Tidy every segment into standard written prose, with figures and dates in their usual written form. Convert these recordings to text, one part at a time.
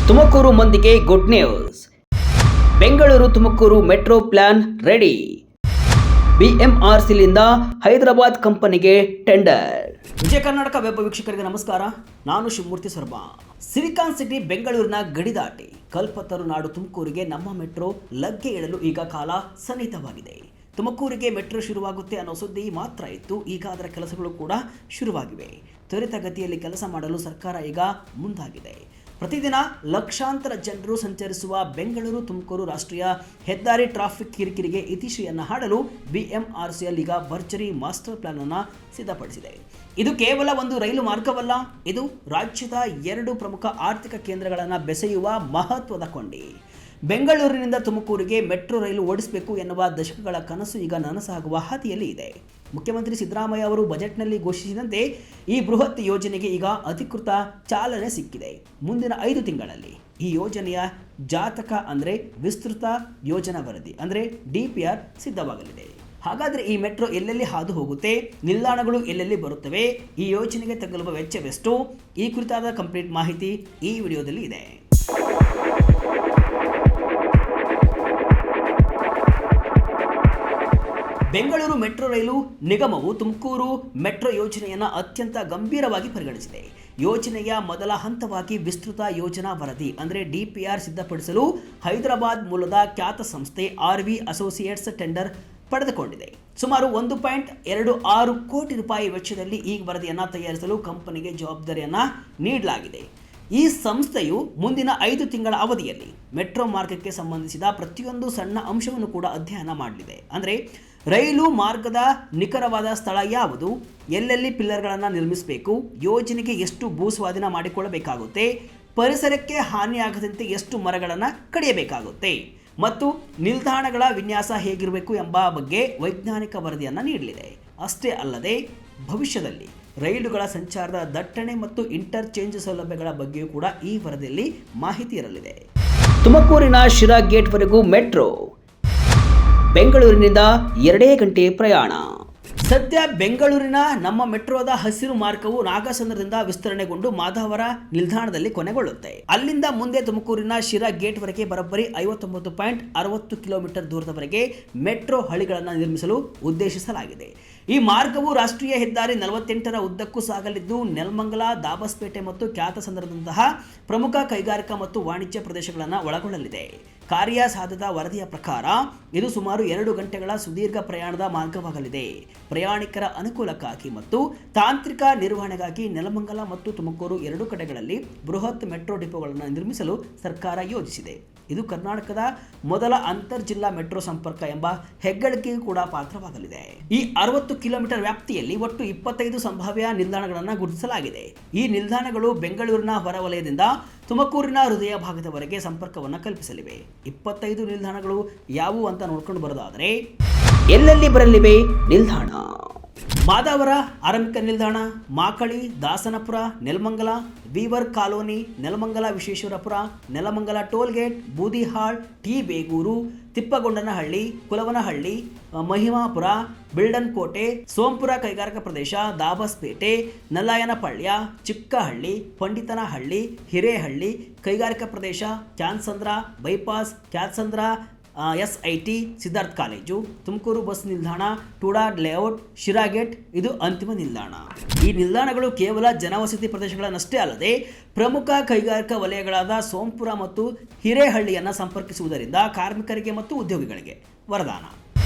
ತುಮಕೂರು ಮಂದಿಗೆ good news. Bengaluru Tumakuru metro plan ready. BMRCಲಿಂದ ಹೈದರಾಬಾದ್ ಕಂಪನಿಗೆ ಟೆಂಡರ್. ವಿಜಯ ಕರ್ನಾಟಕ ವೆಬ್ ವೀಕ್ಷಕರಿಗೆ ನಮಸ್ಕಾರ. ನಾನು ಶಿವಮೂರ್ತಿ ಸರ್ಬಾ. ಸಿಲಿಕಾನ್ ಸಿಟಿ ಬೆಂಗಳೂರಿನ ಗಡಿ ದಾಟಿ ಕಲ್ಪತರು ನಾಡು ತುಮಕೂರಿಗೆ ನಮ್ಮ ಮೆಟ್ರೋ ಲಗ್ಗೆ ಇಡಲು ಈಗ ಕಾಲ ಸನ್ನಿಹಿತವಾಗಿದೆ. ತುಮಕೂರಿಗೆ ಮೆಟ್ರೋ ಶುರುವಾಗುತ್ತೆ ಅನ್ನೋ ಸುದ್ದಿ ಮಾತ್ರ ಇತ್ತು. ಈಗ ಅದರ ಕೆಲಸಗಳು ಕೂಡ ಶುರುವಾಗಿವೆ. ತ್ವರಿತಗತಿಯಲ್ಲಿ ಕೆಲಸ ಮಾಡಲು ಸರ್ಕಾರ ಈಗ ಮುಂದಾಗಿದೆ. ಪ್ರತಿದಿನ ಲಕ್ಷಾಂತರ ಜನರು ಸಂಚರಿಸುವ ಬೆಂಗಳೂರು ತುಮಕೂರು ರಾಷ್ಟ್ರೀಯ ಹೆದ್ದಾರಿ ಟ್ರಾಫಿಕ್ ಕಿರಿಕಿರಿಗೆ ಇತಿಶ್ರೀಯನ್ನು ಹಾಡಲು BMRCL ಈಗ ಭರ್ಜರಿ ಮಾಸ್ಟರ್ ಪ್ಲಾನ್ ಅನ್ನು ಸಿದ್ಧಪಡಿಸಿದೆ. ಇದು ಕೇವಲ ಒಂದು ರೈಲು ಮಾರ್ಗವಲ್ಲ, ಇದು ರಾಜ್ಯದ 2 ಪ್ರಮುಖ ಆರ್ಥಿಕ ಕೇಂದ್ರಗಳನ್ನು ಬೆಸೆಯುವ ಮಹತ್ವದ ಕೊಂಡಿ. ಬೆಂಗಳೂರಿನಿಂದ ತುಮಕೂರಿಗೆ ಮೆಟ್ರೋ ರೈಲು ಓಡಿಸಬೇಕು ಎನ್ನುವ ದಶಕಗಳ ಕನಸು ಈಗ ನನಸಾಗುವ ಹಾದಿಯಲ್ಲಿ ಇದೆ. ಮುಖ್ಯಮಂತ್ರಿ ಸಿದ್ದರಾಮಯ್ಯ ಅವರು ಬಜೆಟ್ನಲ್ಲಿ ಘೋಷಿಸಿದಂತೆ ಈ ಬೃಹತ್ ಯೋಜನೆಗೆ ಈಗ ಅಧಿಕೃತ ಚಾಲನೆ ಸಿಕ್ಕಿದೆ. ಮುಂದಿನ 5 ತಿಂಗಳಲ್ಲಿ ಈ ಯೋಜನೆಯ ಜಾತಕ ಅಂದರೆ ವಿಸ್ತೃತ ಯೋಜನಾ ವರದಿ ಅಂದರೆ DPR ಸಿದ್ಧವಾಗಲಿದೆ. ಹಾಗಾದರೆ ಈ ಮೆಟ್ರೋ ಎಲ್ಲೆಲ್ಲಿ ಹಾದು ಹೋಗುತ್ತೆ, ನಿಲ್ದಾಣಗಳು ಎಲ್ಲೆಲ್ಲಿ ಬರುತ್ತವೆ, ಈ ಯೋಜನೆಗೆ ತಗಲುವ ವೆಚ್ಚವೆಷ್ಟು, ಈ ಕುರಿತಾದ ಕಂಪ್ಲೀಟ್ ಮಾಹಿತಿ ಈ ವಿಡಿಯೋದಲ್ಲಿ ಇದೆ. ಬೆಂಗಳೂರು ಮೆಟ್ರೋ ರೈಲು ನಿಗಮವು ತುಮಕೂರು ಮೆಟ್ರೋ ಯೋಜನೆಯನ್ನು ಅತ್ಯಂತ ಗಂಭೀರವಾಗಿ ಪರಿಗಣಿಸಿದೆ. ಯೋಜನೆಯ ಮೊದಲ ಹಂತವಾಗಿ ವಿಸ್ತೃತ ಯೋಜನಾ ವರದಿ ಅಂದರೆ DPR ಸಿದ್ಧಪಡಿಸಲು ಹೈದರಾಬಾದ್ ಮೂಲದ ಖ್ಯಾತ ಸಂಸ್ಥೆ RV ಅಸೋಸಿಯೇಟ್ಸ್ ಟೆಂಡರ್ ಪಡೆದುಕೊಂಡಿದೆ. ಸುಮಾರು 1.26 ಕೋಟಿ ರೂಪಾಯಿ ವೆಚ್ಚದಲ್ಲಿ ಈ ವರದಿಯನ್ನು ತಯಾರಿಸಲು ಕಂಪನಿಗೆ ಜವಾಬ್ದಾರಿಯನ್ನು ನೀಡಲಾಗಿದೆ. ಈ ಸಂಸ್ಥೆಯು ಮುಂದಿನ 5 ತಿಂಗಳ ಅವಧಿಯಲ್ಲಿ ಮೆಟ್ರೋ ಮಾರ್ಗಕ್ಕೆ ಸಂಬಂಧಿಸಿದ ಪ್ರತಿಯೊಂದು ಸಣ್ಣ ಅಂಶವನ್ನು ಕೂಡ ಅಧ್ಯಯನ ಮಾಡಲಿದೆ. ಅಂದರೆ ರೈಲು ಮಾರ್ಗದ ನಿಖರವಾದ ಸ್ಥಳ ಯಾವುದು, ಎಲ್ಲೆಲ್ಲಿ ಪಿಲ್ಲರ್ಗಳನ್ನು ನಿರ್ಮಿಸಬೇಕು, ಯೋಜನೆಗೆ ಎಷ್ಟು ಭೂ ಸ್ವಾಧೀನ ಮಾಡಿಕೊಳ್ಳಬೇಕಾಗುತ್ತೆ, ಪರಿಸರಕ್ಕೆ ಹಾನಿಯಾಗದಂತೆ ಎಷ್ಟು ಮರಗಳನ್ನು ಕಡಿಯಬೇಕಾಗುತ್ತೆ ಮತ್ತು ನಿಲ್ದಾಣಗಳ ವಿನ್ಯಾಸ ಹೇಗಿರಬೇಕು ಎಂಬ ಬಗ್ಗೆ ವೈಜ್ಞಾನಿಕ ವರದಿಯನ್ನು ನೀಡಲಿದೆ. ಅಷ್ಟೇ ಅಲ್ಲದೆ ಭವಿಷ್ಯದಲ್ಲಿ ರೈಲುಗಳ ಸಂಚಾರದ ದಟ್ಟಣೆ ಮತ್ತು ಇಂಟರ್ಚೇಂಜ್ ಸೌಲಭ್ಯಗಳ ಬಗ್ಗೆಯೂ ಕೂಡ ಈ ವರದಿಯಲ್ಲಿ ಮಾಹಿತಿ ಇರಲಿದೆ. ತುಮಕೂರಿನ ಶಿರಾ ಗೇಟ್ವರೆಗೂ ಮೆಟ್ರೋ, ಬೆಂಗಳೂರಿನಿಂದ 2 ಗಂಟೆ ಪ್ರಯಾಣ. ಸದ್ಯ ಬೆಂಗಳೂರಿನ ನಮ್ಮ ಮೆಟ್ರೋದ ಹಸಿರು ಮಾರ್ಗವು ನಾಗಸಂದ್ರದಿಂದ ವಿಸ್ತರಣೆಗೊಂಡು ಮಾಧವರ ನಿಲ್ದಾಣದಲ್ಲಿ ಕೊನೆಗೊಳ್ಳುತ್ತೆ. ಅಲ್ಲಿಂದ ಮುಂದೆ ತುಮಕೂರಿನ ಶಿರಾ ಗೇಟ್ವರೆಗೆ ಬರೋಬ್ಬರಿ 59.60 ಕಿಲೋಮೀಟರ್ ದೂರದವರೆಗೆ ಮೆಟ್ರೋ ಹಳಿಗಳನ್ನು ನಿರ್ಮಿಸಲು ಉದ್ದೇಶಿಸಲಾಗಿದೆ. ಈ ಮಾರ್ಗವು ರಾಷ್ಟ್ರೀಯ ಹೆದ್ದಾರಿ 48ರ ಉದ್ದಕ್ಕೂ ಸಾಗಲಿದ್ದು ನೆಲಮಂಗಲ, ದಾಬಸ್ಪೇಟೆ ಮತ್ತು ಖ್ಯಾತಸಂದ್ರದಂತಹ ಪ್ರಮುಖ ಕೈಗಾರಿಕಾ ಮತ್ತು ವಾಣಿಜ್ಯ ಪ್ರದೇಶಗಳನ್ನು ಒಳಗೊಳ್ಳಲಿದೆ. ಕಾರ್ಯಸಾಧ್ಯತಾ ವರದಿಯ ಪ್ರಕಾರ ಇದು ಸುಮಾರು 2 ಗಂಟೆಗಳ ಸುದೀರ್ಘ ಪ್ರಯಾಣದ ಮಾರ್ಗವಾಗಲಿದೆ. ಪ್ರಯಾಣಿಕರ ಅನುಕೂಲಕ್ಕಾಗಿ ಮತ್ತು ತಾಂತ್ರಿಕ ನಿರ್ವಹಣೆಗಾಗಿ ನೆಲಮಂಗಲ ಮತ್ತು ತುಮಕೂರು 2 ಕಡೆಗಳಲ್ಲಿ ಬೃಹತ್ ಮೆಟ್ರೋ ಡಿಪೋಗಳನ್ನು ನಿರ್ಮಿಸಲು ಸರ್ಕಾರ ಯೋಜಿಸಿದೆ. ಇದು ಕರ್ನಾಟಕದ ಮೊದಲ ಅಂತರ್ಜಿಲ್ಲಾ ಮೆಟ್ರೋ ಸಂಪರ್ಕ ಎಂಬ ಹೆಗ್ಗಳಿಕೆಯೂ ಕೂಡ ಪಾತ್ರವಾಗಲಿದೆ. ಈ 60 ಕಿಲೋಮೀಟರ್ ವ್ಯಾಪ್ತಿಯಲ್ಲಿ ಒಟ್ಟು 25 ಸಂಭಾವ್ಯ ನಿಲ್ದಾಣಗಳನ್ನು ಗುರುತಿಸಲಾಗಿದೆ. ಈ ನಿಲ್ದಾಣಗಳು ಬೆಂಗಳೂರಿನ ಹೊರವಲಯದಿಂದ ತುಮಕೂರಿನ ಹೃದಯ ಭಾಗದವರೆಗೆ ಸಂಪರ್ಕವನ್ನು ಕಲ್ಪಿಸಲಿವೆ. 25 ನಿಲ್ದಾಣಗಳು ಯಾವುವು ಅಂತ ನೋಡ್ಕೊಂಡು ಬರೋದಾದರೆ ಎಲ್ಲೆಲ್ಲಿ ಬರಲಿವೆ ನಿಲ್ದಾಣ: ಮಾದಾವರ ಆರಂಭಿಕ ನಿಲ್ದಾಣ, Makali, Dasanapura, Nelamangala, weaver colony, Nelamangala Vishweshwarapura, Nelamangala toll gate, Budihal, T Begur, Tippagondanahalli, Kulavanahalli, Mahimapura, Bildankote, Sompura ಕೈಗಾರಿಕಾ ಪ್ರದೇಶ, ದಾಬಸ್ಪೇಟೆ, ನಲ್ಲಾಯನಪಳ್ಯ, ಚಿಕ್ಕಹಳ್ಳಿ, ಪಂಡಿತನಹಳ್ಳಿ, ಹಿರೇಹಳ್ಳಿ ಕೈಗಾರಿಕಾ ಪ್ರದೇಶ, Kyansandra bypass, Kyatsandra, SIT, Siddhartha college, Tumakuru bus ನಿಲ್ದಾಣ, ಟೂಡಾ ಲೇಔಟ್, ಶಿರಾಗೇಟ್ ಇದು ಅಂತಿಮ ನಿಲ್ದಾಣ. ಈ ನಿಲ್ದಾಣಗಳು ಕೇವಲ ಜನವಸತಿ ಪ್ರದೇಶಗಳನ್ನಷ್ಟೇ ಅಲ್ಲದೆ ಪ್ರಮುಖ ಕೈಗಾರಿಕಾ ವಲಯಗಳಾದ ಸೋಂಪುರ ಮತ್ತು ಹಿರೇಹಳ್ಳಿಯನ್ನು ಸಂಪರ್ಕಿಸುವುದರಿಂದ ಕಾರ್ಮಿಕರಿಗೆ ಮತ್ತು ಉದ್ಯೋಗಿಗಳಿಗೆ ವರದಾನ.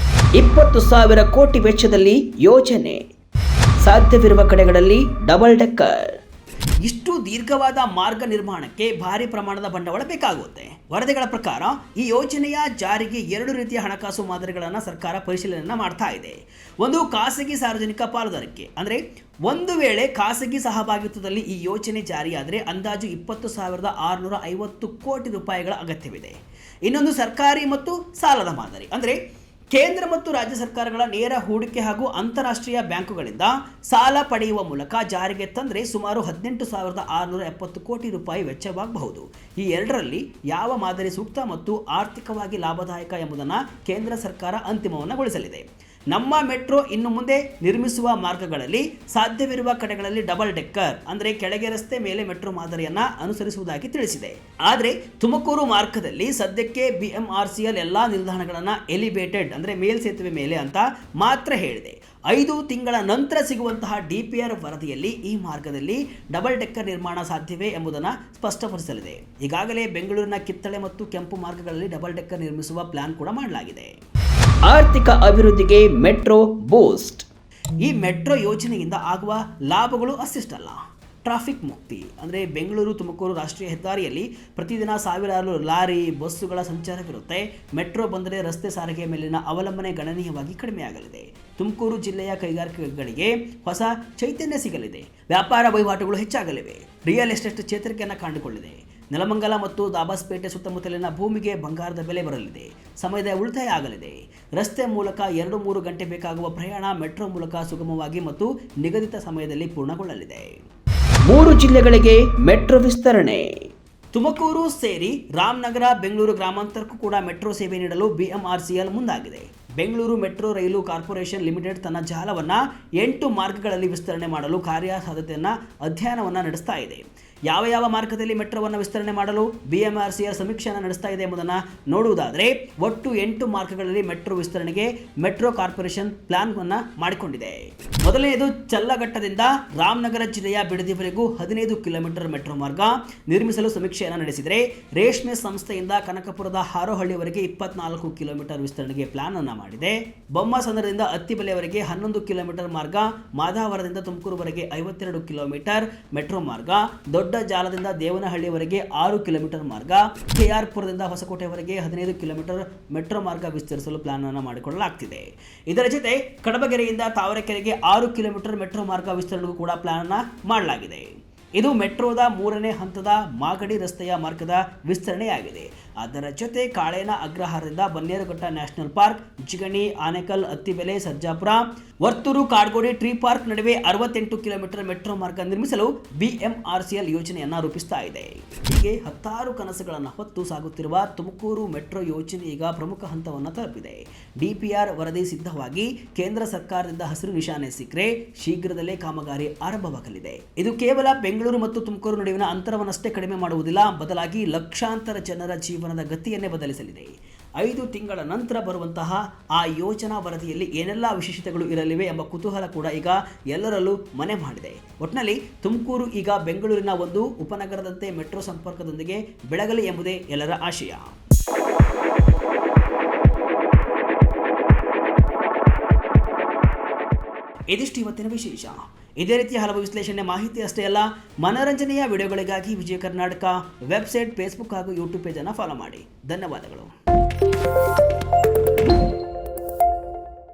20,000 ಕೋಟಿ ವೆಚ್ಚದಲ್ಲಿ ಯೋಜನೆ, ಸಾಧ್ಯವಿರುವ ಕಡೆಗಳಲ್ಲಿ ಡಬಲ್ ಡೆಕ್ಕರ್. ಇಷ್ಟು ದೀರ್ಘವಾದ ಮಾರ್ಗ ನಿರ್ಮಾಣಕ್ಕೆ ಭಾರಿ ಪ್ರಮಾಣದ ಬಂಡವಾಳ ಬೇಕಾಗುತ್ತೆ. ವರದಿಗಳ ಪ್ರಕಾರ ಈ ಯೋಜನೆಯ ಜಾರಿಗೆ 2 ರೀತಿಯ ಹಣಕಾಸು ಮಾದರಿಗಳನ್ನು ಸರ್ಕಾರ ಪರಿಶೀಲನೆ ಮಾಡ್ತಾ ಇದೆ. ಒಂದು ಖಾಸಗಿ ಸಾರ್ವಜನಿಕ ಪಾಲುದಾರಿಕೆ, ಅಂದರೆ ಒಂದು ವೇಳೆ ಖಾಸಗಿ ಸಹಭಾಗಿತ್ವದಲ್ಲಿ ಈ ಯೋಜನೆ ಜಾರಿಯಾದರೆ ಅಂದಾಜು 20,650 ಕೋಟಿ ರೂಪಾಯಿಗಳ ಅಗತ್ಯವಿದೆ. ಇನ್ನೊಂದು ಸರ್ಕಾರಿ ಮತ್ತು ಸಾಲದ ಮಾದರಿ, ಅಂದರೆ ಕೇಂದ್ರ ಮತ್ತು ರಾಜ್ಯ ಸರ್ಕಾರಗಳ ನೇರ ಹೂಡಿಕೆ ಹಾಗೂ ಅಂತಾರಾಷ್ಟ್ರೀಯ ಬ್ಯಾಂಕುಗಳಿಂದ ಸಾಲ ಪಡೆಯುವ ಮೂಲಕ ಜಾರಿಗೆ ತಂದರೆ ಸುಮಾರು 18,670 ಕೋಟಿ ರೂಪಾಯಿ ವೆಚ್ಚವಾಗಬಹುದು. ಈ ಎರಡರಲ್ಲಿ ಯಾವ ಮಾದರಿ ಸೂಕ್ತ ಮತ್ತು ಆರ್ಥಿಕವಾಗಿ ಲಾಭದಾಯಕ ಎಂಬುದನ್ನು ಕೇಂದ್ರ ಸರ್ಕಾರ ಅಂತಿಮವನ್ನಗೊಳಿಸಲಿದೆ. ನಮ್ಮ ಮೆಟ್ರೋ ಇನ್ನು ಮುಂದೆ ನಿರ್ಮಿಸುವ ಮಾರ್ಗಗಳಲ್ಲಿ ಸಾಧ್ಯವಿರುವ ಕಡೆಗಳಲ್ಲಿ ಡಬಲ್ ಡೆಕ್ಕರ್ ಅಂದರೆ ಕೆಳಗೆ ರಸ್ತೆ ಮೇಲೆ ಮೆಟ್ರೋ ಮಾದರಿಯನ್ನ ಅನುಸರಿಸುವುದಾಗಿ ತಿಳಿಸಿದೆ. ಆದರೆ ತುಮಕೂರು ಮಾರ್ಗದಲ್ಲಿ ಸದ್ಯಕ್ಕೆ BMRCL ಎಲ್ಲಾ ನಿಲ್ದಾಣಗಳನ್ನ ಎಲಿವೇಟೆಡ್ ಅಂದರೆ ಮೇಲ್ಸೇತುವೆ ಮೇಲೆ ಅಂತ ಮಾತ್ರ ಹೇಳಿದೆ. 5 ತಿಂಗಳ ನಂತರ ಸಿಗುವಂತಹ DPR ವರದಿಯಲ್ಲಿ ಈ ಮಾರ್ಗದಲ್ಲಿ ಡಬಲ್ ಡೆಕ್ಕರ್ ನಿರ್ಮಾಣ ಸಾಧ್ಯವೇ ಎಂಬುದನ್ನು ಸ್ಪಷ್ಟಪಡಿಸಲಿದೆ. ಈಗಾಗಲೇ ಬೆಂಗಳೂರಿನ ಕಿತ್ತಳೆ ಮತ್ತು ಕೆಂಪು ಮಾರ್ಗಗಳಲ್ಲಿ ಡಬಲ್ ಡೆಕ್ಕರ್ ನಿರ್ಮಿಸುವ ಪ್ಲಾನ್ ಕೂಡ ಮಾಡಲಾಗಿದೆ. ಆರ್ಥಿಕ ಅಭಿವೃದ್ಧಿಗೆ ಮೆಟ್ರೋ ಬೂಸ್ಟ್. ಈ ಮೆಟ್ರೋ ಯೋಜನೆಯಿಂದ ಆಗುವ ಲಾಭಗಳು ಅಷ್ಟಿಷ್ಟಲ್ಲ. ಟ್ರಾಫಿಕ್ ಮುಕ್ತಿ ಅಂದರೆ ಬೆಂಗಳೂರು ತುಮಕೂರು ರಾಷ್ಟ್ರೀಯ ಹೆದ್ದಾರಿಯಲ್ಲಿ ಪ್ರತಿದಿನ ಸಾವಿರಾರು ಲಾರಿ ಬಸ್ಸುಗಳ ಸಂಚಾರವಿರುತ್ತೆ. ಮೆಟ್ರೋ ಬಂದರೆ ರಸ್ತೆ ಸಾರಿಗೆಯ ಮೇಲಿನ ಅವಲಂಬನೆ ಗಣನೀಯವಾಗಿ ಕಡಿಮೆಯಾಗಲಿದೆ. ತುಮಕೂರು ಜಿಲ್ಲೆಯ ಕೈಗಾರಿಕೆಗಳಿಗೆ ಹೊಸ ಚೈತನ್ಯ ಸಿಗಲಿದೆ. ವ್ಯಾಪಾರ ವಹಿವಾಟುಗಳು ಹೆಚ್ಚಾಗಲಿವೆ. ರಿಯಲ್ ಎಸ್ಟೇಟ್ ಚೇತರಿಕೆಯನ್ನು ಕಂಡುಕೊಳ್ಳಿದೆ. ನೆಲಮಂಗಲ ಮತ್ತು ದಾಬಾಸ್ಪೇಟೆ ಸುತ್ತಮುತ್ತಲಿನ ಭೂಮಿಗೆ ಬಂಗಾರದ ಬೆಲೆ ಬರಲಿದೆ. ಸಮಯದ ಉಳಿತಾಯ ಆಗಲಿದೆ. ರಸ್ತೆ ಮೂಲಕ 2-3 ಗಂಟೆ ಬೇಕಾಗುವ ಪ್ರಯಾಣ ಮೆಟ್ರೋ ಮೂಲಕ ಸುಗಮವಾಗಿ ಮತ್ತು ನಿಗದಿತ ಸಮಯದಲ್ಲಿ ಪೂರ್ಣಗೊಳ್ಳಲಿದೆ. 3 ಜಿಲ್ಲೆಗಳಿಗೆ ಮೆಟ್ರೋ ವಿಸ್ತರಣೆ. ತುಮಕೂರು ಸೇರಿ ರಾಮನಗರ, ಬೆಂಗಳೂರು ಗ್ರಾಮಾಂತರಕ್ಕೂ ಕೂಡ ಮೆಟ್ರೋ ಸೇವೆ ನೀಡಲು BMRCL ಮುಂದಾಗಿದೆ. ಬೆಂಗಳೂರು ಮೆಟ್ರೋ ರೈಲು ಕಾರ್ಪೊರೇಷನ್ ಲಿಮಿಟೆಡ್ ತನ್ನ ಜಾಲವನ್ನು 8 ಮಾರ್ಗಗಳಲ್ಲಿ ವಿಸ್ತರಣೆ ಮಾಡಲು ಕಾರ್ಯಸಾಧ್ಯತೆಯನ್ನು ಅಧ್ಯಯನವನ್ನು ನಡೆಸ್ತಾ ಇದೆ. ಯಾವ ಮಾರ್ಗದಲ್ಲಿ ಮೆಟ್ರೋವನ್ನು ವಿಸ್ತರಣೆ ಮಾಡಲು BMRCL ಸಮೀಕ್ಷೆಯನ್ನು ನಡೆಸ್ತಾ ಇದೆ ಎಂಬುದನ್ನು ನೋಡುವುದಾದರೆ ಒಟ್ಟು 8 ಮಾರ್ಗಗಳಲ್ಲಿ ಮೆಟ್ರೋ ವಿಸ್ತರಣೆಗೆ ಮೆಟ್ರೋ ಕಾರ್ಪೊರೇಷನ್ ಪ್ಲಾನ್ ಅನ್ನು ಮಾಡಿಕೊಂಡಿದೆ. ಮೊದಲನೆಯದು ಚಲ್ಲಘಟ್ಟದಿಂದ ರಾಮನಗರ ಜಿಲ್ಲೆಯ ಬಿಡದಿವರೆಗೂ 15 ಕಿಲೋಮೀಟರ್ ಮೆಟ್ರೋ ಮಾರ್ಗ ನಿರ್ಮಿಸಲು ಸಮೀಕ್ಷೆಯನ್ನು ನಡೆಸಿದರೆ, ರೇಷ್ಮೆ ಸಂಸ್ಥೆಯಿಂದ ಕನಕಪುರದ ಹಾರೋಹಳ್ಳಿವರೆಗೆ 24 ಕಿಲೋಮೀಟರ್ ವಿಸ್ತರಣೆಗೆ ಪ್ಲಾನ್ ಅನ್ನು ಮಾಡಿದೆ. ಬೊಮ್ಮಸಂದ್ರದಿಂದ ಅತ್ತಿಬೆಲೆವರೆಗೆ 11 ಕಿಲೋಮೀಟರ್ ಮಾರ್ಗ, ಮಾದಾವರದಿಂದ ತುಮಕೂರುವರೆಗೆ 52 ಕಿಲೋಮೀಟರ್ ಮೆಟ್ರೋ ಮಾರ್ಗ, ದೊಡ್ಡ ಜಾಲದಿಂದ ದೇವನಹಳ್ಳಿವರೆಗೆ 6 ಕಿಲೋಮೀಟರ್ ಮಾರ್ಗ, KR-ಪುರದಿಂದ ಹೊಸಕೋಟೆವರೆಗೆ 15 ಕಿಲೋಮೀಟರ್ ಮೆಟ್ರೋ ಮಾರ್ಗ ವಿಸ್ತರಿಸಲು ಪ್ಲಾನ್ ಅನ್ನು ಮಾಡಿಕೊಳ್ಳಲಾಗ್ತಿದೆ. ಇದರ ಜೊತೆ ಕಡಬಗೆರೆಯಿಂದ ತಾವರೆಕೆರೆಗೆ 6 ಕಿಲೋಮೀಟರ್ ಮೆಟ್ರೋ ಮಾರ್ಗ ವಿಸ್ತರಣೆಗೂ ಕೂಡ ಪ್ಲಾನ್ ಅನ್ನು ಮಾಡಲಾಗಿದೆ. ಇದು ಮೆಟ್ರೋದ 3ನೇ ಹಂತದ ಮಾಗಡಿ ರಸ್ತೆಯ ಮಾರ್ಗದ ವಿಸ್ತರಣೆಯಾಗಿದೆ. ಅದರ ಜೊತೆ ಕಾಳೇನ ಅಗ್ರಹಾರದಿಂದ Bannerghatta national park, Jigani, Anekal, Attibele, Sarjapura, Varthur, Kadugodi, tree park ನಡುವೆ 68 ಕಿಲೋಮೀಟರ್ ಮೆಟ್ರೋ ಮಾರ್ಗ ನಿರ್ಮಿಸಲು BMRCL ಯೋಜನೆಯನ್ನು ರೂಪಿಸ್ತಾ ಇದೆ. ಹೀಗೆ 10 ಕನಸುಗಳನ್ನು ಹೊತ್ತು ಸಾಗುತ್ತಿರುವ ತುಮಕೂರು ಮೆಟ್ರೋ ಯೋಜನೆ ಈಗ ಪ್ರಮುಖ ಹಂತವನ್ನು ತಲುಪಿದೆ. DPR ವರದಿ ಸಿದ್ಧವಾಗಿ ಕೇಂದ್ರ ಸರ್ಕಾರದಿಂದ ಹಸಿರು ನಿಶಾನೆ ಸಿಕ್ಕರೆ ಶೀಘ್ರದಲ್ಲೇ ಕಾಮಗಾರಿ ಆರಂಭವಾಗಲಿದೆ. ಇದು ಕೇವಲ ಬೆಂಗಳೂರು ಮತ್ತು ತುಮಕೂರು ನಡುವಿನ ಅಂತರವನ್ನಷ್ಟೇ ಕಡಿಮೆ ಮಾಡುವುದಿಲ್ಲ, ಬದಲಾಗಿ ಲಕ್ಷಾಂತರ ಜನರ ಜೀವನದ ಗತಿಯನ್ನೇ ಬದಲಿಸಲಿದೆ. 5 ತಿಂಗಳ ನಂತರ ಬರುವಂತಹ ಆ ಯೋಜನಾ ವರದಿಯಲ್ಲಿ ಏನೆಲ್ಲ ವಿಶೇಷತೆಗಳು ಇರಲಿವೆ ಎಂಬ ಕುತೂಹಲ ಕೂಡ ಈಗ ಎಲ್ಲರಲ್ಲೂ ಮನೆ ಮಾಡಿದೆ. ಒಟ್ಟಿನಲ್ಲಿ ತುಮಕೂರು ಈಗ ಬೆಂಗಳೂರಿನ ಒಂದು ಉಪನಗರದಂತೆ ಮೆಟ್ರೋ ಸಂಪರ್ಕದೊಂದಿಗೆ ಬೆಳಗಲಿ ಎಂಬುದೇ ಎಲ್ಲರ ಆಶಯ. ಇದಿಷ್ಟು ಇವತ್ತಿನ ವಿಶೇಷ. ಇದೇ ರೀತಿಯ ಹಲವು ವಿಶ್ಲೇಷಣೆ ಮಾಹಿತಿ ಅಷ್ಟೇ ಅಲ್ಲ, ಮನೋರಂಜನೆಯ ವಿಡಿಯೋಗಳಿಗಾಗಿ ವಿಜಯ ಕರ್ನಾಟಕ ವೆಬ್ಸೈಟ್, ಫೇಸ್ಬುಕ್ ಹಾಗೂ ಯೂಟ್ಯೂಬ್ ಪೇಜನ್ನು ಫಾಲೋ ಮಾಡಿ. ಧನ್ಯವಾದಗಳು.